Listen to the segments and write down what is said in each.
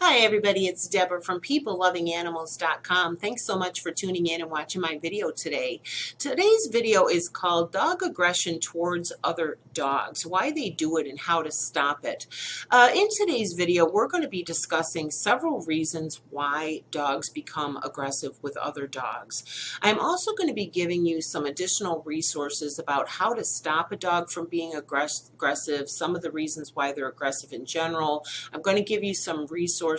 Hi everybody, it's Deborah from PeopleLovingAnimals.com. Thanks so much for tuning in and watching my video today. Today's video is called Dog Aggression Towards Other Dogs, Why They Do It and How to Stop It. In today's video, we're going to be discussing several reasons why dogs become aggressive with other dogs. I'm also going to be giving you some additional resources about how to stop a dog from being aggressive, some of the reasons why they're aggressive in general. I'm going to give you some resources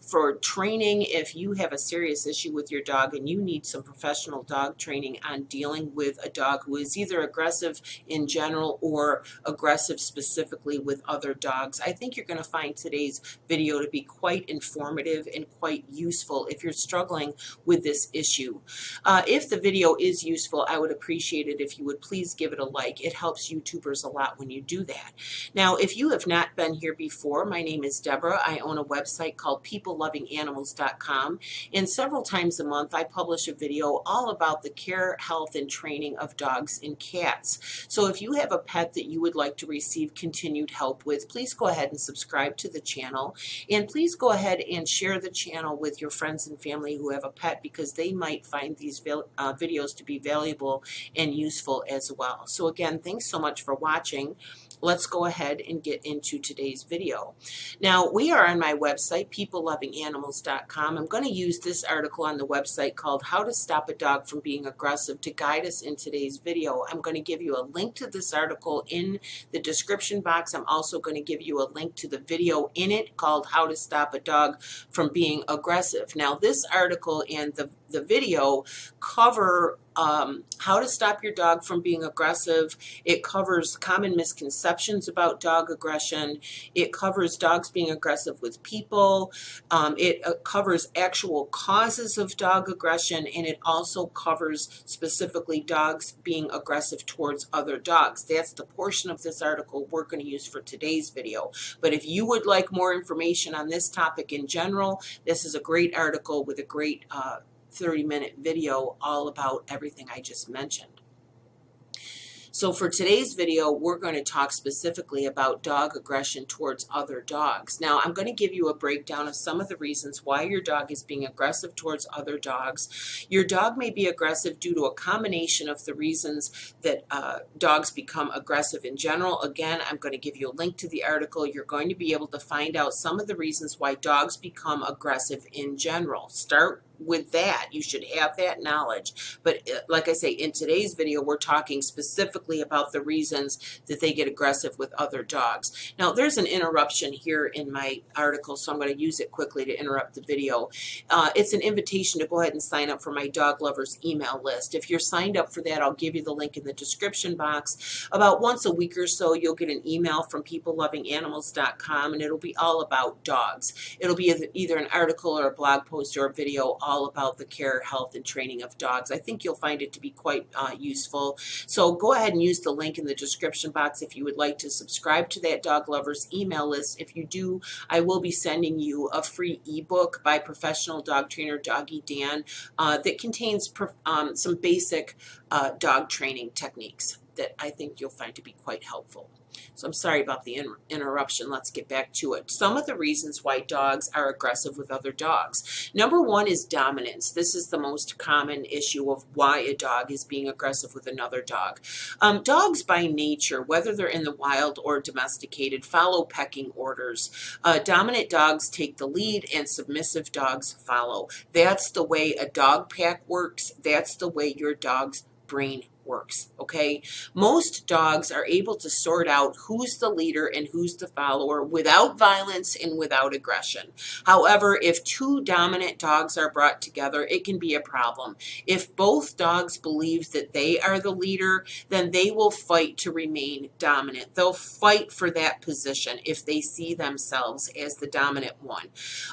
for training if you have a serious issue with your dog and you need some professional dog training on dealing with a dog who is either aggressive in general or aggressive specifically with other dogs. I think you're going to find today's video to be quite informative and quite useful if you're struggling with this issue. If the video is useful, I would appreciate it if you would please give it a like. It helps YouTubers a lot when you do that. Now, if you have not been here before, my name is Deborah. I own a website called PeopleLovingAnimals.com, and several times a month I publish a video all about the care, health, and training of dogs and cats. So if you have a pet that you would like to receive continued help with, please go ahead and subscribe to the channel, and please go ahead and share the channel with your friends and family who have a pet, because they might find these videos to be valuable and useful as well. So again, thanks so much for watching. Let's go ahead and get into today's video. Now, we are on my website, PeopleLovingAnimals.com. I'm going to use this article on the website called How to Stop a Dog from Being Aggressive to guide us in today's video. I'm going to give you a link to this article in the description box. I'm also going to give you a link to the video in it called How to Stop a Dog from Being Aggressive. Now, this article and the video cover how to stop your dog from being aggressive. It covers common misconceptions about dog aggression. It covers dogs being aggressive with people. It covers actual causes of dog aggression, and it also covers specifically dogs being aggressive towards other dogs. That's the portion of this article we're going to use for today's video. But if you would like more information on this topic in general, this is a great article with a great 30-minute video all about everything I just mentioned. So for today's video, we're going to talk specifically about dog aggression towards other dogs. Now, I'm going to give you a breakdown of some of the reasons why your dog is being aggressive towards other dogs. Your dog may be aggressive due to a combination of the reasons that dogs become aggressive in general. Again, I'm going to give you a link to the article. You're going to be able to find out some of the reasons why dogs become aggressive in general. Start with that. You should have that knowledge. But like I say, in today's video, we're talking specifically about the reasons that they get aggressive with other dogs. Now, there's an interruption here in my article, so I'm going to use it quickly to interrupt the video. It's an invitation to go ahead and sign up for my dog lovers email list. If you're signed up for that, I'll give you the link in the description box. About once a week or so, you'll get an email from PeopleLovingAnimals.com, and it'll be all about dogs. It'll be either an article or a blog post or a video all about the care, health, and training of dogs. I think you'll find it to be quite useful. So go ahead and use the link in the description box if you would like to subscribe to that dog lovers email list. If you do, I will be sending you a free ebook by professional dog trainer Doggy Dan that contains some basic dog training techniques that I think you'll find to be quite helpful. So I'm sorry about the interruption. Let's get back to it. Some of the reasons why dogs are aggressive with other dogs. Number one is dominance. This is the most common issue of why a dog is being aggressive with another dog. Dogs by nature, whether they're in the wild or domesticated, follow pecking orders. Dominant dogs take the lead and submissive dogs follow. That's the way a dog pack works. That's the way your dog's brain works, okay? Most dogs are able to sort out who's the leader and who's the follower without violence and without aggression. However, if two dominant dogs are brought together, it can be a problem. If both dogs believe that they are the leader, then they will fight to remain dominant. They'll fight for that position if they see themselves as the dominant one.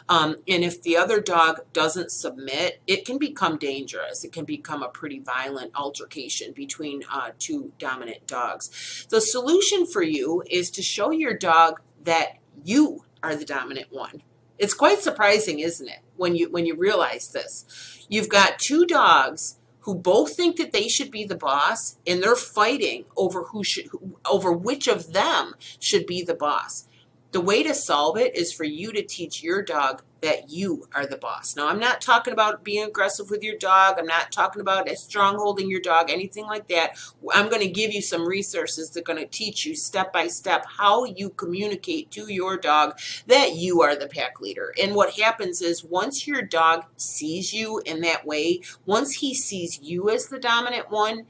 And if the other dog doesn't submit, it can become dangerous. It can become a pretty violent altercation between two dominant dogs. The solution for you is to show your dog that you are the dominant one. It's quite surprising, isn't it, when you realize this? You've got two dogs who both think that they should be the boss, and they're fighting over over which of them should be the boss. The way to solve it is for you to teach your dog that you are the boss. Now, I'm not talking about being aggressive with your dog. I'm not talking about strong-holding your dog, anything like that. I'm going to give you some resources that are going to teach you step by step how you communicate to your dog that you are the pack leader. And what happens is once your dog sees you in that way, once he sees you as the dominant one,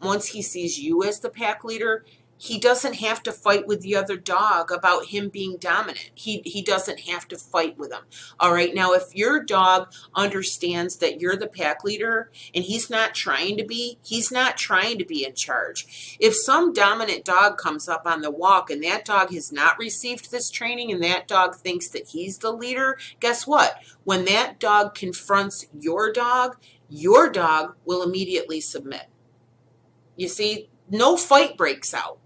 once he sees you as the pack leader, he doesn't have to fight with the other dog about him being dominant. He doesn't have to fight with him. All right. Now, if your dog understands that you're the pack leader and he's not trying to be in charge. If some dominant dog comes up on the walk and that dog has not received this training and that dog thinks that he's the leader, guess what? When that dog confronts your dog will immediately submit. You see, no fight breaks out.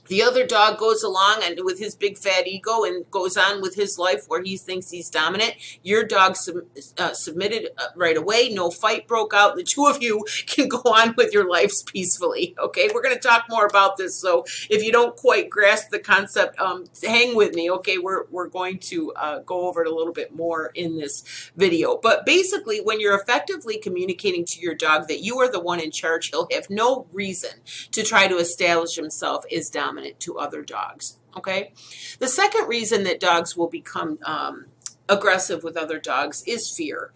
The other dog goes along and with his big fat ego and goes on with his life where he thinks he's dominant. Your dog submitted right away. No fight broke out. The two of you can go on with your lives peacefully. Okay, we're going to talk more about this. So if you don't quite grasp the concept, hang with me. Okay, we're going to go over it a little bit more in this video. But basically, when you're effectively communicating to your dog that you are the one in charge, he'll have no reason to try to establish himself as dominant to other dogs. Okay. The second reason that dogs will become aggressive with other dogs is fear.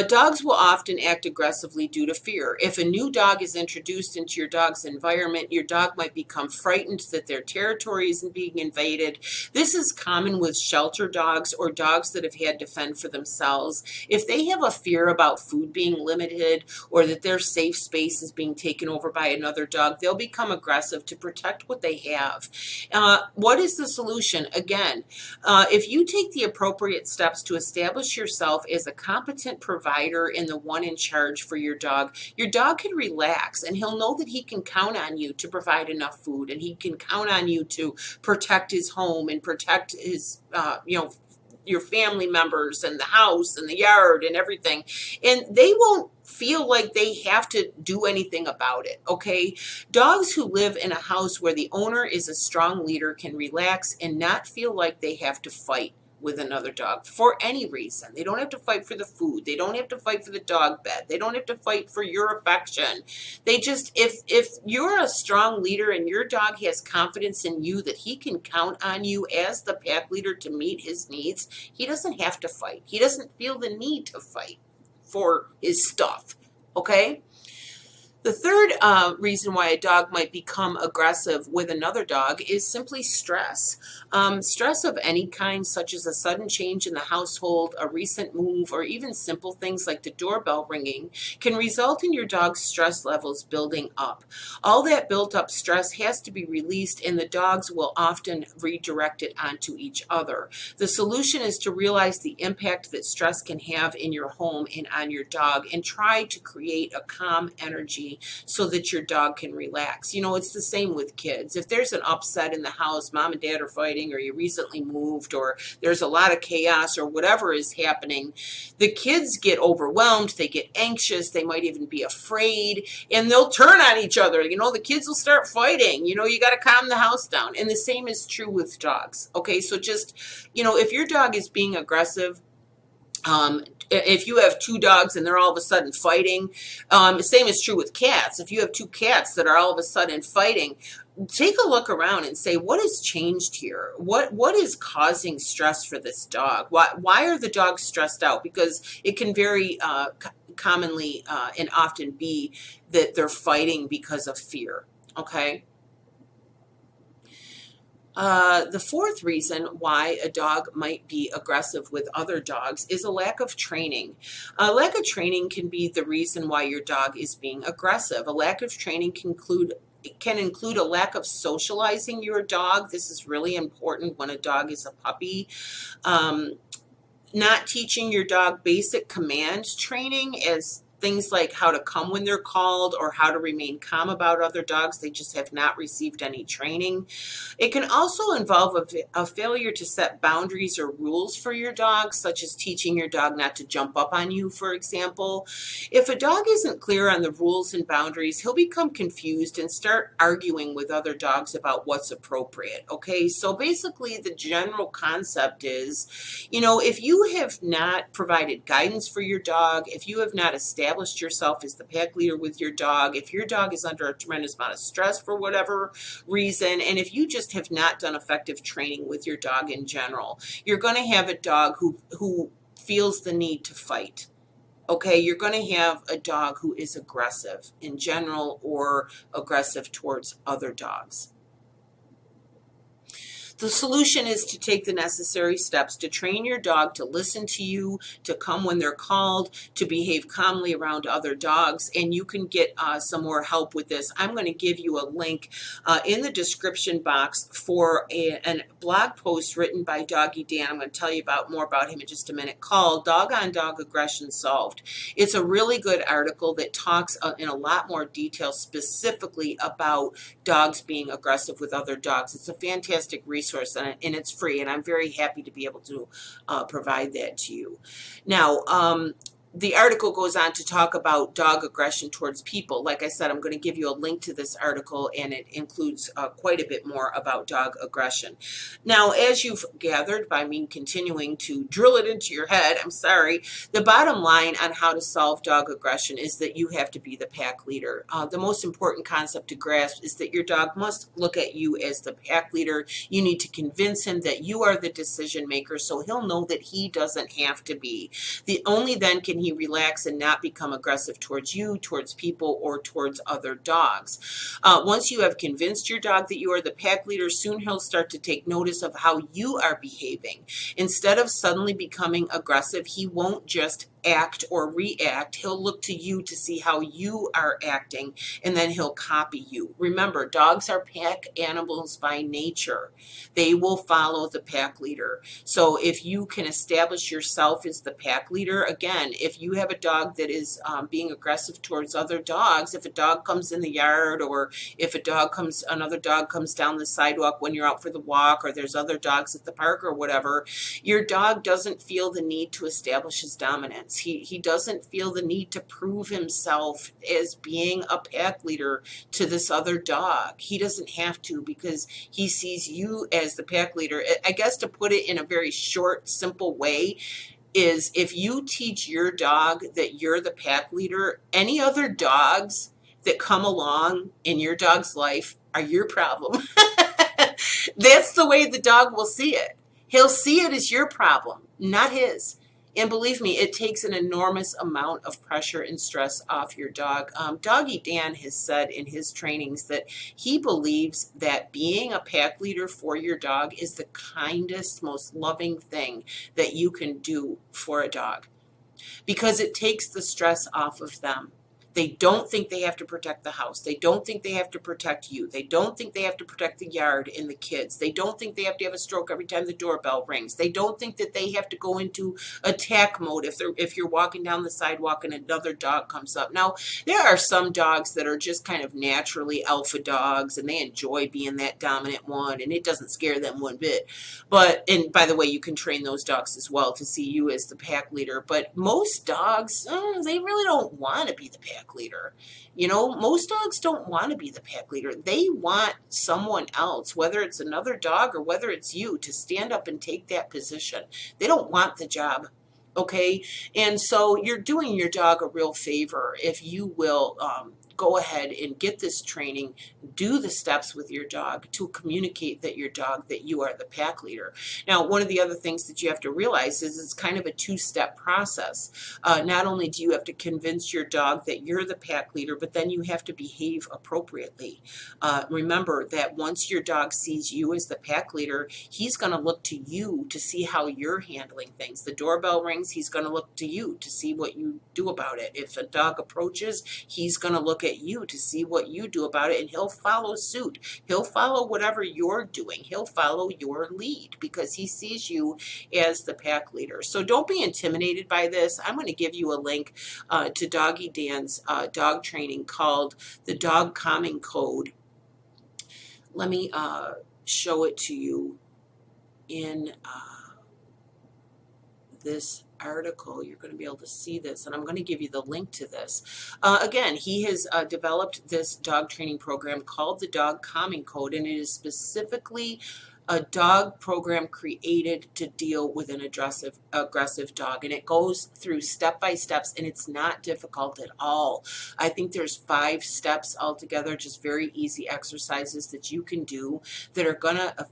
Dogs will often act aggressively due to fear. If a new dog is introduced into your dog's environment, your dog might become frightened that their territory isn't being invaded. This is common with shelter dogs or dogs that have had to fend for themselves. If they have a fear about food being limited or that their safe space is being taken over by another dog, they'll become aggressive to protect what they have. What is the solution? Again, if you take the appropriate steps to establish yourself as a competent provider and the one in charge for your dog can relax and he'll know that he can count on you to provide enough food and he can count on you to protect his home and protect his, your family members and the house and the yard and everything. And they won't feel like they have to do anything about it, okay? Dogs who live in a house where the owner is a strong leader can relax and not feel like they have to fight with another dog for any reason. They don't have to fight for the food. They don't have to fight for the dog bed. They don't have to fight for your affection. They just, if you're a strong leader and your dog has confidence in you that he can count on you as the pack leader to meet his needs, he doesn't have to fight. He doesn't feel the need to fight for his stuff, okay? The third reason why a dog might become aggressive with another dog is simply stress. Stress of any kind, such as a sudden change in the household, a recent move, or even simple things like the doorbell ringing, can result in your dog's stress levels building up. All that built up stress has to be released, and the dogs will often redirect it onto each other. The solution is to realize the impact that stress can have in your home and on your dog, and try to create a calm energy so that your dog can relax. You know, it's the same with kids. If there's an upset in the house, mom and dad are fighting, or you recently moved, or there's a lot of chaos, or whatever is happening, the kids get overwhelmed, they get anxious, they might even be afraid, and they'll turn on each other. You know, the kids will start fighting. You know, you got to calm the house down. And the same is true with dogs. Okay, so just, you know, if your dog is being aggressive, if you have two dogs and they're all of a sudden fighting, the same is true with cats. If you have two cats that are all of a sudden fighting, take a look around and say, what has changed here? What is causing stress for this dog? Why are the dogs stressed out? Because it can very commonly and often be that they're fighting because of fear, okay? The fourth reason why a dog might be aggressive with other dogs is a lack of training. A lack of training can be the reason why your dog is being aggressive. A lack of training can include a lack of socializing your dog. This is really important when a dog is a puppy. Not teaching your dog basic command training, as things like how to come when they're called or how to remain calm about other dogs. They just have not received any training. It can also involve a failure to set boundaries or rules for your dog, such as teaching your dog not to jump up on you, for example. If a dog isn't clear on the rules and boundaries, he'll become confused and start arguing with other dogs about what's appropriate. Okay, so basically the general concept is, if you have not provided guidance for your dog, if you have not established yourself as the pack leader with your dog, if your dog is under a tremendous amount of stress for whatever reason, and if you just have not done effective training with your dog in general, you're going to have a dog who feels the need to fight. Okay, you're going to have a dog who is aggressive in general or aggressive towards other dogs. The solution is to take the necessary steps to train your dog to listen to you, to come when they're called, to behave calmly around other dogs, and you can get some more help with this. I'm going to give you a link in the description box for a blog post written by Doggy Dan. I'm going to tell you more about him in just a minute, called Dog on Dog Aggression Solved. It's a really good article that talks in a lot more detail specifically about dogs being aggressive with other dogs. It's a fantastic resource. And it's free, and I'm very happy to be able to provide that to you. Now, the article goes on to talk about dog aggression towards people. Like I said, I'm going to give you a link to this article, and it includes quite a bit more about dog aggression. Now, as you've gathered by me continuing to drill it into your head, I'm sorry, the bottom line on how to solve dog aggression is that you have to be the pack leader. The most important concept to grasp is that your dog must look at you as the pack leader. You need to convince him that you are the decision maker, so he'll know that he doesn't have to be. Only then can he relax and not become aggressive towards you, towards people, or towards other dogs. Once you have convinced your dog that you are the pack leader, soon he'll start to take notice of how you are behaving. Instead of suddenly becoming aggressive, he won't just act or react. He'll look to you to see how you are acting, and then he'll copy you. Remember, dogs are pack animals by nature. They will follow the pack leader. So if you can establish yourself as the pack leader, again, if you have a dog that is being aggressive towards other dogs, if a dog comes in the yard, or if another dog comes down the sidewalk when you're out for the walk, or there's other dogs at the park or whatever, your dog doesn't feel the need to establish his dominance. He doesn't feel the need to prove himself as being a pack leader to this other dog. He doesn't have to, because he sees you as the pack leader. I guess to put it in a very short, simple way is, if you teach your dog that you're the pack leader, any other dogs that come along in your dog's life are your problem. That's the way the dog will see it. He'll see it as your problem, not his. And believe me, it takes an enormous amount of pressure and stress off your dog. Doggy Dan has said in his trainings that he believes that being a pack leader for your dog is the kindest, most loving thing that you can do for a dog, because it takes the stress off of them. They don't think they have to protect the house. They don't think they have to protect you. They don't think they have to protect the yard and the kids. They don't think they have to have a stroke every time the doorbell rings. They don't think that they have to go into attack mode if you're walking down the sidewalk and another dog comes up. Now, there are some dogs that are just kind of naturally alpha dogs, and they enjoy being that dominant one, and it doesn't scare them one bit. And by the way, you can train those dogs as well to see you as the pack leader. But most dogs, they really don't want to be the pack leader. Most dogs don't want to be the pack leader. They want someone else, whether it's another dog or whether it's you, to stand up and take that position. They don't want the job. Okay, and so you're doing your dog a real favor if you will go ahead and get this training, do the steps with your dog to communicate that you are the pack leader. Now, one of the other things that you have to realize is it's kind of a two-step process. Not only do you have to convince your dog that you're the pack leader, but then you have to behave appropriately. Remember that once your dog sees you as the pack leader, he's going to look to you to see how you're handling things. The doorbell rings, he's going to look to you to see what you do about it. If a dog approaches, he's going to look at at you to see what you do about it, and he'll follow suit. He'll follow whatever you're doing. He'll follow your lead because he sees you as the pack leader. So don't be intimidated by this. I'm going to give you a link to Doggy Dan's dog training called the Dog Calming Code. Let me show it to you in this article. You're going to be able to see this, and I'm going to give you the link to this. Again, he has developed this dog training program called the Dog Calming Code, and it is specifically a dog program created to deal with an aggressive dog, and it goes through step-by-steps, and it's not difficult at all. I think there's 5 steps altogether, just very easy exercises that you can do that are going to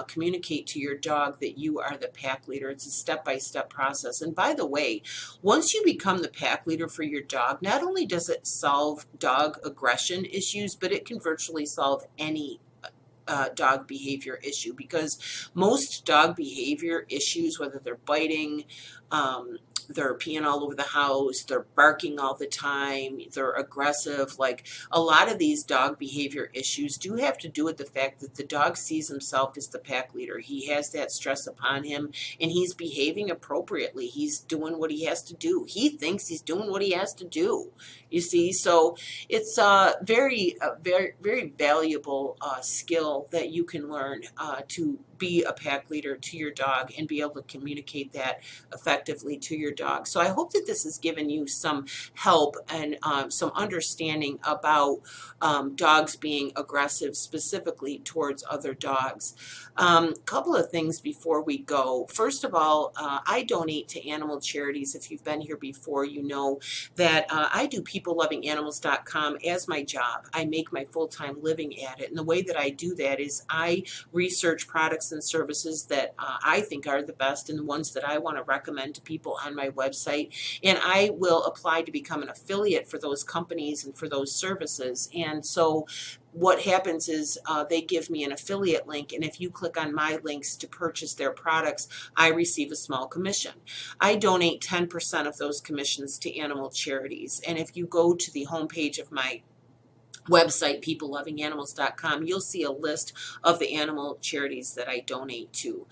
communicate to your dog that you are the pack leader. It's a step-by-step process. And by the way, once you become the pack leader for your dog, not only does it solve dog aggression issues, but it can virtually solve any dog behavior issue, because most dog behavior issues, whether they're biting, they're peeing all over the house, they're barking all the time, they're aggressive, like a lot of these dog behavior issues do have to do with the fact that the dog sees himself as the pack leader. He has that stress upon him, and he's behaving appropriately. He's doing what he has to do. He thinks he's doing what he has to do, you see. So it's a very valuable skill that you can learn to be a pack leader to your dog and be able to communicate that effectively to your dog. So I hope that this has given you some help and some understanding about dogs being aggressive specifically towards other dogs. Couple of things before we go. First of all, I donate to animal charities. If you've been here before, you know that I do peoplelovinganimals.com as my job. I make my full-time living at it. And the way that I do that is I research products and services that I think are the best and the ones that I want to recommend to people on my website. And I will apply to become an affiliate for those companies and for those services. And so what happens is they give me an affiliate link, and if you click on my links to purchase their products, I receive a small commission. I donate 10% of those commissions to animal charities. And if you go to the homepage of my website, peoplelovinganimals.com, you'll see a list of the animal charities that I donate to.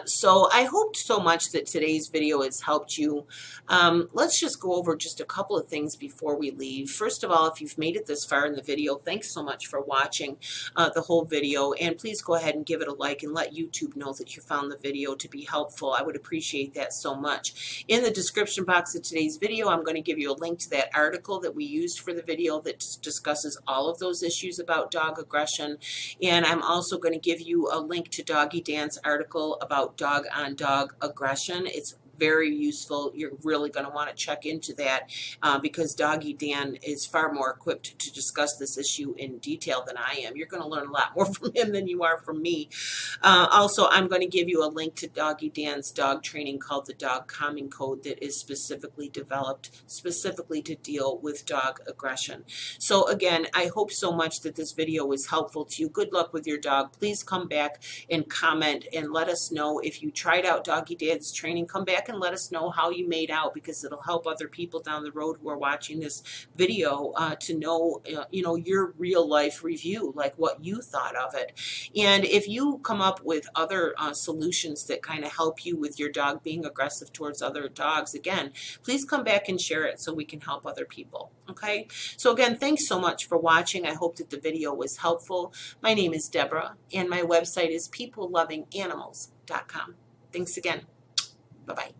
So I hope so much that today's video has helped you. Let's just go over just a couple of things before we leave. First of all, if you've made it this far in the video, thanks so much for watching the whole video, and please go ahead and give it a like and let YouTube know that you found the video to be helpful. I would appreciate that so much. In the description box of today's video, I'm going to give you a link to that article that we used for the video that discusses all of those issues about dog aggression. And I'm also going to give you a link to Doggy Dan's article about dog-on-dog aggression. It's very useful. You're really going to want to check into that because Doggy Dan is far more equipped to discuss this issue in detail than I am. You're going to learn a lot more from him than you are from me. Also, I'm going to give you a link to Doggy Dan's dog training called the Dog Calming Code that is specifically developed specifically to deal with dog aggression. So again, I hope so much that this video was helpful to you. Good luck with your dog. Please come back and comment and let us know if you tried out Doggy Dan's training. Come back and let us know how you made out, because it'll help other people down the road who are watching this video to know, your real life review, like what you thought of it. And if you come up with other solutions that kind of help you with your dog being aggressive towards other dogs, again, please come back and share it so we can help other people. Okay? So again, thanks so much for watching. I hope that the video was helpful. My name is Deborah, and my website is peoplelovinganimals.com. Thanks again. Bye-bye.